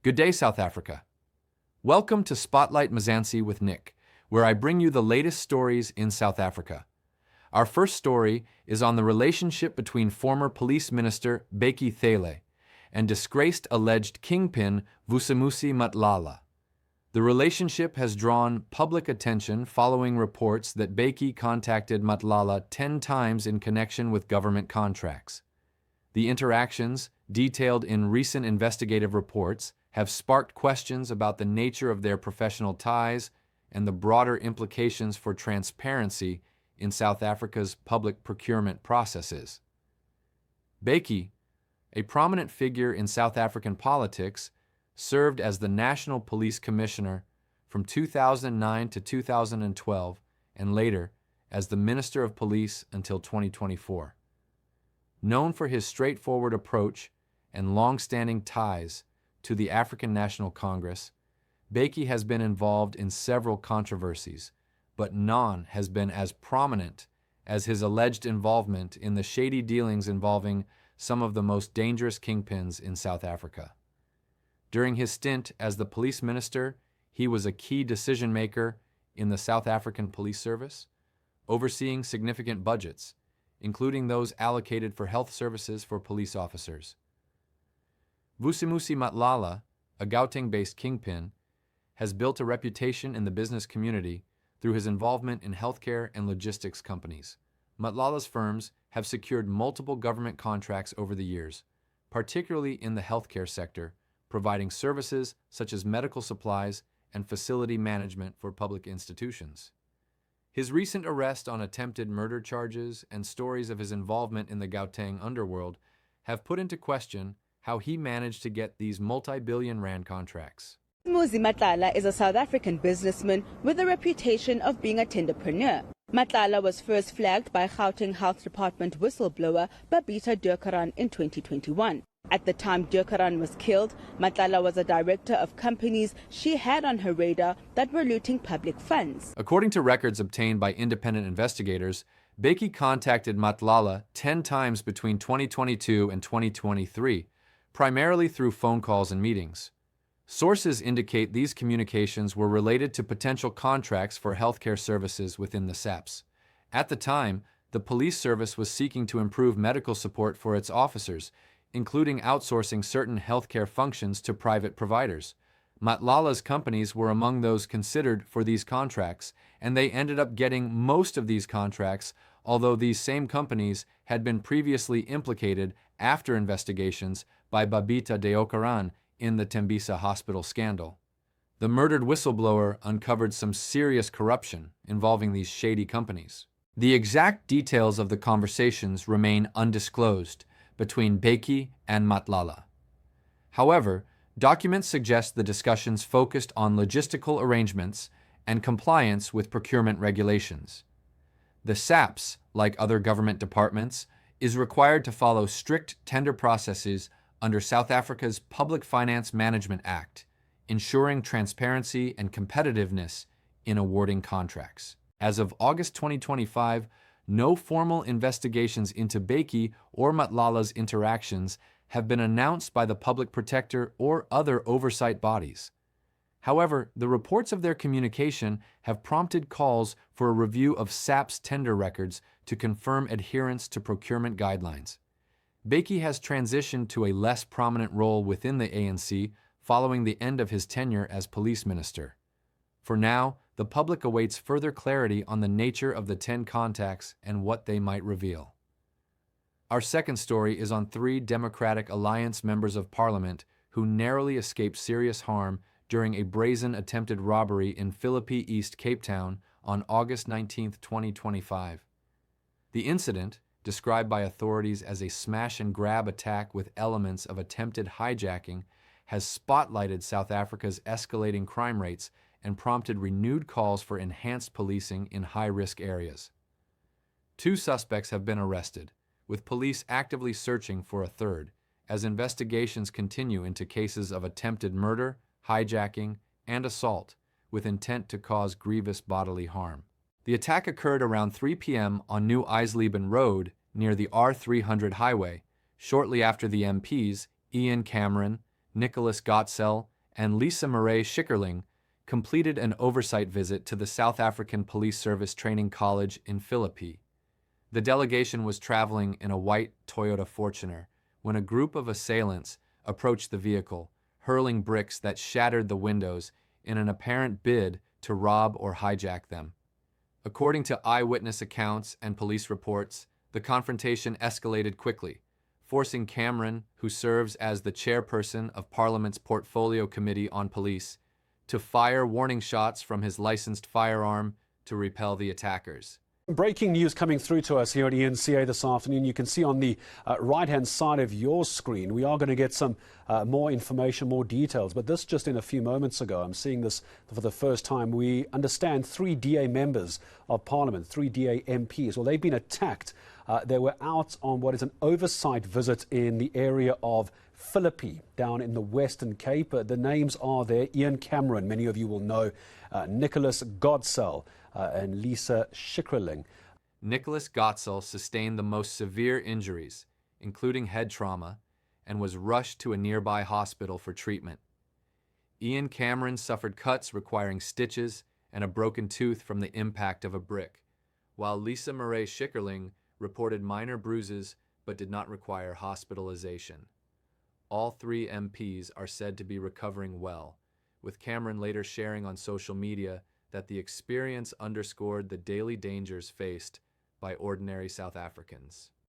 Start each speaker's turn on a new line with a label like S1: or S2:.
S1: Good day, South Africa. Welcome to Spotlight Mzansi with Nick, where I bring you the latest stories in South Africa. Our first story is on the relationship between former police minister Bheki Cele and disgraced alleged kingpin Vusi Matlala. The relationship has drawn public attention following reports that Bheki contacted Matlala 10 times in connection with government contracts. The interactions, detailed in recent investigative reports, have sparked questions about the nature of their professional ties and the broader implications for transparency in South Africa's public procurement processes. Bheki, a prominent figure in South African politics, served as the National Police Commissioner from 2009 to 2012 and later as the Minister of Police until 2024. Known for his straightforward approach and long-standing ties to the African National Congress, Bheki has been involved in several controversies, but none has been as prominent as his alleged involvement in the shady dealings involving some of the most dangerous kingpins in South Africa. During his stint as the police minister, he was a key decision-maker in the South African Police Service, overseeing significant budgets, including those allocated for health services for police officers. Vusi Matlala, a Gauteng-based kingpin, has built a reputation in the business community through his involvement in healthcare and logistics companies. Matlala's firms have secured multiple government contracts over the years, particularly in the healthcare sector, providing services such as medical supplies and facility management for public institutions. His recent arrest on attempted murder charges and stories of his involvement in the Gauteng underworld have put into question how he managed to get these multi-billion rand contracts.
S2: Vusi Matlala is a South African businessman with a reputation of being a tenderpreneur. Matlala was first flagged by Gauteng Health Department whistleblower Babita Deokaran in 2021. At the time Deokaran was killed, Matlala was a director of companies she had on her radar that were looting public funds.
S1: According to records obtained by independent investigators, Bheki contacted Matlala 10 times between 2022 and 2023, primarily through phone calls and meetings. Sources indicate these communications were related to potential contracts for healthcare services within the SAPS. At the time, the police service was seeking to improve medical support for its officers, including outsourcing certain healthcare functions to private providers. Matlala's companies were among those considered for these contracts, and they ended up getting most of these contracts, although these same companies had been previously implicated after investigations by Babita Deokaran in the Tembisa hospital scandal. The murdered whistleblower uncovered some serious corruption involving these shady companies. The exact details of the conversations remain undisclosed between Bheki and Matlala. However, documents suggest the discussions focused on logistical arrangements and compliance with procurement regulations. The SAPS, like other government departments, is required to follow strict tender processes under South Africa's Public Finance Management Act, ensuring transparency and competitiveness in awarding contracts. As of August 2025, no formal investigations into Bheki or Matlala's interactions have been announced by the public protector or other oversight bodies. However, the reports of their communication have prompted calls for a review of SAP's tender records to confirm adherence to procurement guidelines. Bheki has transitioned to a less prominent role within the ANC following the end of his tenure as police minister. For now, the public awaits further clarity on the nature of the 10 contacts and what they might reveal. Our second story is on 3 Democratic Alliance members of Parliament who narrowly escaped serious harm during a brazen attempted robbery in Philippi, East Cape Town on August 19, 2025. The incident, described by authorities as a smash-and-grab attack with elements of attempted hijacking, has spotlighted South Africa's escalating crime rates and prompted renewed calls for enhanced policing in high-risk areas. 2 suspects have been arrested, with police actively searching for a third, as investigations continue into cases of attempted murder, hijacking, and assault, with intent to cause grievous bodily harm. The attack occurred around 3 p.m. on New Eisleben Road near the R300 highway, shortly after the MPs Ian Cameron, Nicholas Gottsell, and Lisa Marie Schickerling completed an oversight visit to the South African Police Service Training College in Philippi. The delegation was traveling in a white Toyota Fortuner when a group of assailants approached the vehicle, hurling bricks that shattered the windows in an apparent bid to rob or hijack them. According to eyewitness accounts and police reports, the confrontation escalated quickly, forcing Cameron, who serves as the chairperson of Parliament's Portfolio Committee on Police, to fire warning shots from his licensed firearm to repel the attackers.
S3: Breaking news coming through to us here at ENCA this afternoon. You can see on the right-hand side of your screen, we are going to get some more information, more details. But this just in a few moments ago, I'm seeing this for the first time. We understand 3 DA members of Parliament, 3 DA MPs, well, they've been attacked. They were out on what is an oversight visit in the area of Philippi, down in the Western Cape. The names are there: Ian Cameron, many of you will know, Nicholas Godsell, and Lisa Schickerling.
S1: Nicholas Godsell sustained the most severe injuries, including head trauma, and was rushed to a nearby hospital for treatment. Ian Cameron suffered cuts requiring stitches and a broken tooth from the impact of a brick, while Lisa Marie Schickerling reported minor bruises but did not require hospitalization. All 3 MPs are said to be recovering well, with Cameron later sharing on social media that the experience underscored the daily dangers faced by ordinary South Africans.